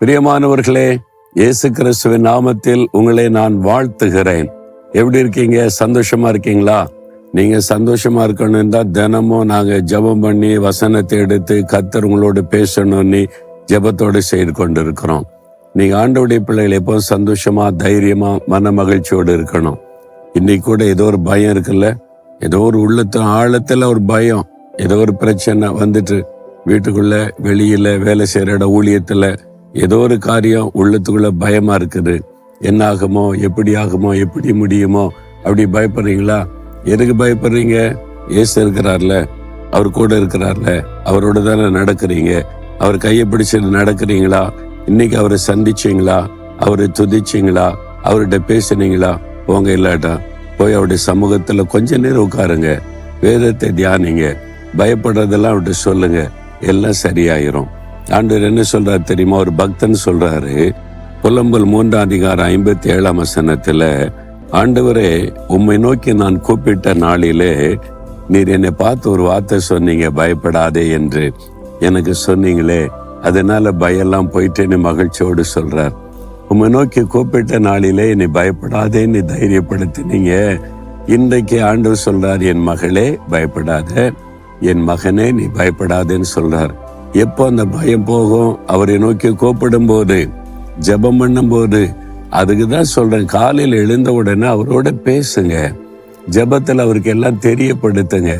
பிரியமானவர்களே, இயேசு கிறிஸ்துவின் நாமத்தில் உங்களை நான் வாழ்த்துகிறேன். எப்படி இருக்கீங்க? சந்தோஷமா இருக்கீங்களா? நீங்க சந்தோஷமா இருக்கணும் தான் தினமும் நாங்க ஜெபம் பண்ணி வசனத்தை எடுத்து கர்த்தர் உங்களோடு பேசணும்னு ஜெபத்தோடு செய்து கொண்டிருக்கிறோம். நீங்க ஆண்டவருடைய பிள்ளைகள் எப்போதும் சந்தோஷமா, தைரியமா, மன மகிழ்ச்சியோடு இருக்கணும். இன்னைக்கு கூட ஏதோ ஒரு பயம் இருக்குல்ல, ஏதோ ஒரு உள்ளத்து ஆழத்துல ஒரு பயம், ஏதோ ஒரு பிரச்சனை வந்துட்டு வீட்டுக்குள்ள, வெளியில, வேலை செய்யற இடம், ஊழியத்துல ஏதோ ஒரு காரியம் உள்ளத்துக்குள்ள பயமா இருக்குது. என்ன ஆகுமோ, எப்படி ஆகுமோ, எப்படி முடியுமோ, அப்படி பயப்படுறீங்களா? எதுக்கு பயப்படுறீங்க? இயேசு இருக்கிறார்ல, அவர் கூட இருக்கிறார்ல, அவரோட தானே நடக்கிறீங்க. அவர் கையை பிடிச்சிட்டு நடக்கிறீங்களா? இன்னைக்கு அவரை சந்திச்சீங்களா? அவரை துதிச்சீங்களா? அவர்கிட்ட பேசுனீங்களா? போங்க, இல்லாட்டா போய் அவருடைய சமூகத்துல கொஞ்ச நேரம் உட்காருங்க, வேதத்தை தியானிங்க, பயப்படுறதெல்லாம் அவர்கிட்ட சொல்லுங்க, எல்லாம் சரியாயிரும். ஆண்டவர் என்ன சொல்றாரு தெரியுமா? ஒரு பக்தன் சொல்றாரு, புலம்பல் 3:57 ஆண்டவரே, உம்மை நோக்கி நான் கூப்பிட்ட நாளிலே நீர் என்னை பார்த்து ஒரு வார்த்தை சொன்னீங்க, பயப்படாதே என்று எனக்கு சொன்னீங்களே, அதனால பயெல்லாம் போயிட்டேன்னு மகிழ்ச்சியோடு சொல்றார். உம்மை நோக்கி கூப்பிட்ட நாளிலே என்னை பயப்படாதேன்னு தைரியப்படுத்தினீங்க. இன்றைக்கு ஆண்டவர் சொல்றார், என் மகளே பயப்படாத, என் மகனே நீ பயப்படாதேன்னு சொல்றார். எப்போ அந்த பயம் போகும்? அவரை நோக்கி கூப்பிடும் போது, ஜெபம் பண்ணும் போது. அதுக்குதான் சொல்றேன், காலையில் எழுந்த உடனே அவரோட பேசுங்க, ஜெபத்துல அவருக்கு எல்லாம் தெரியப்படுத்துங்க.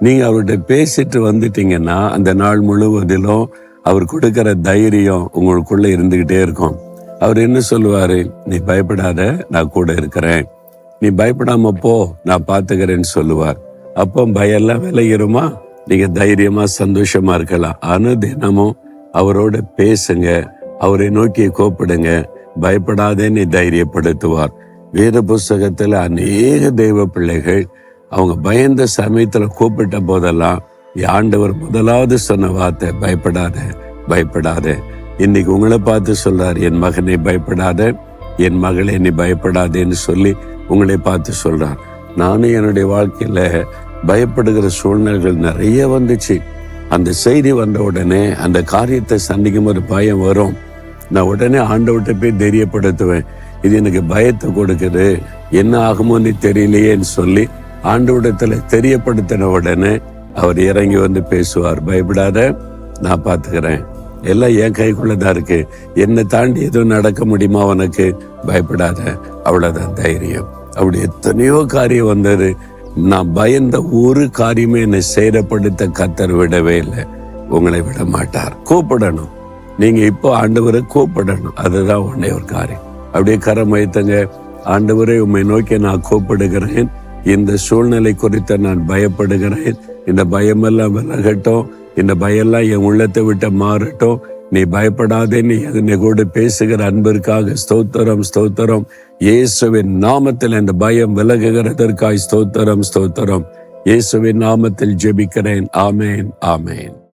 நீங்க அவர்கிட்ட பேசிட்டு வந்துட்டீங்கன்னா அந்த நாள் முழுவதிலும் அவர் கொடுக்கிற தைரியம் உங்களுக்குள்ள இருந்துகிட்டே இருக்கும். அவர் என்ன சொல்லுவாரு? நீ பயப்படாத, நான் கூட இருக்கிறேன், நீ பயப்படாம போ, நான் பாத்துக்கிறேன்னு சொல்லுவார். அப்போ பயெல்லாம் விலகிருமா? நீங்க தைரியமா, சந்தோஷமா இருக்கலாம். ஆனா தினமும் அவரோட பேசுங்க, அவரை நோக்கி கூப்பிடுங்க, பயப்படாதேன்னு தைரியப்படுத்துவார். வேத புஸ்தகத்துல அநேக தெய்வ பிள்ளைகள் அவங்க பயந்த சமயத்துல கூப்பிட்ட போதெல்லாம் ஆண்டவர் முதலாவது சொன்ன வார்த்தை, பயப்படாத, பயப்படாத. இன்னைக்கு உங்களை பார்த்து சொல்றார், என் மகனை பயப்படாத, என் மகளே நீ பயப்படாதேன்னு சொல்லி உங்களை பார்த்து சொல்றார். நானும் என்னுடைய வாழ்க்கையில பயப்படுகிற சூழ்நிலைகள் நிறைய வந்துச்சு. அந்த செய்தி வந்த உடனே அந்த காரியத்தை சந்திக்கும் ஒரு பயம் வரும். நான் உடனே ஆண்டவர்கிட்ட போய் தெரியப்படுத்துவேன், இது எனக்கு பயத்தை கொடுக்குது, என்ன ஆகுமோன்னு தெரியலையேன்னு சொல்லி ஆண்டவரிடத்துல தெரியப்படுத்தின உடனே அவர் இறங்கி வந்து பேசுவார். பயப்படாத, நான் பாத்துக்கிறேன், எல்லாம் என் கைக்குள்ளதான் இருக்கு, என்னை தாண்டி எதுவும் நடக்க முடியுமா உனக்கு? பயப்படாத, அவ்வளவுதான் தைரியம். அப்படி எத்தனையோ காரியம் வந்தது. நான் பயந்த ஒரு காரியமே என்னை சேதப்படுத்த கர்த்தர் விடவே இல்லை. உங்களை விட மாட்டார். கூப்பிடணும். நீங்க இப்போ ஆண்டவரை கூப்பிடணும். அதுதான் ஒன்னே ஒரு காரியம். அப்படியே கரம் வைத்தங்க. ஆண்டவரை, உம்மை நோக்கி நான் கூப்பிடுகிறேன், இந்த சூழ்நிலை குறித்து நான் பயப்படுகிறேன், இந்த பயமெல்லாம் விலகட்டும், இந்த பயமெல்லாம் என் உள்ளத்தை விட்டு மாறட்டும், நீ பயப்படாதேன்னு என்னை கூட பேசுகிற அன்பிற்காக ஸ்தோத்திரம், ஸ்தோத்திரம். இயேசுவின் நாமத்தில் இந்த பயம் விலகுகிறதற்காய் ஸ்தோத்திரம், ஸ்தோத்திரம். இயேசுவின் நாமத்தில் ஜெபிக்கிறேன். ஆமேன், ஆமேன்.